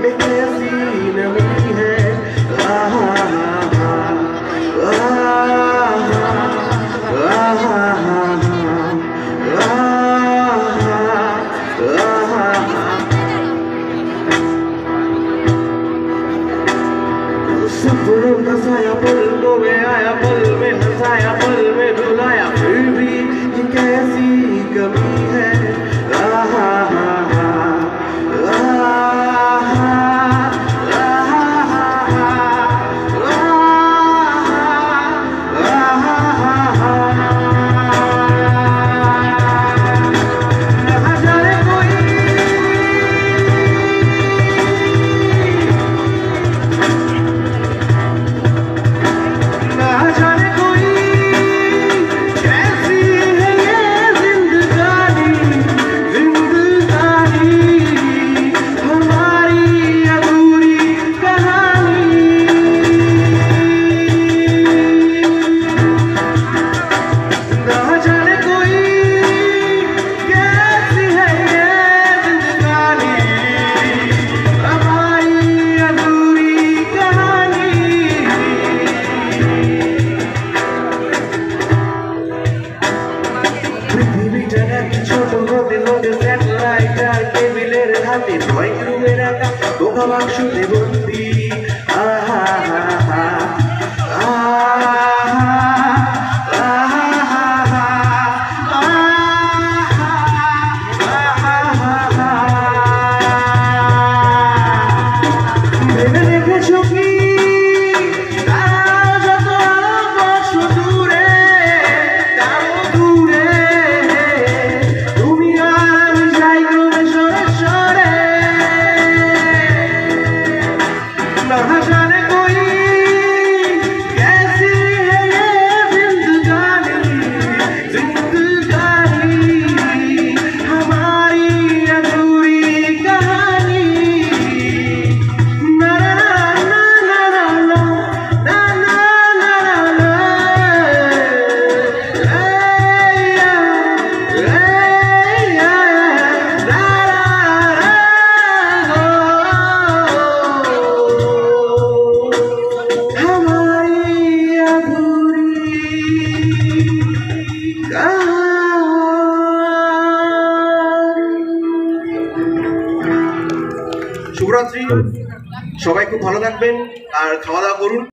में कैसी नमी है। सपनों का साया पल में आया, पल में हंसाया, पल में रुलाया, फिर भी ये कैसी कमी है। ছোট হতে হতে স্যাটেলাইট আর কেবিলের হাতে ড্রয়িং রুমে রাখা বোকা বাক্সতে বন্দি। ভেবে দেখেছো কি শুভরাত্রি, সবাই খুব ভালো থাকবেন আর খাওয়া দাওয়া করুন।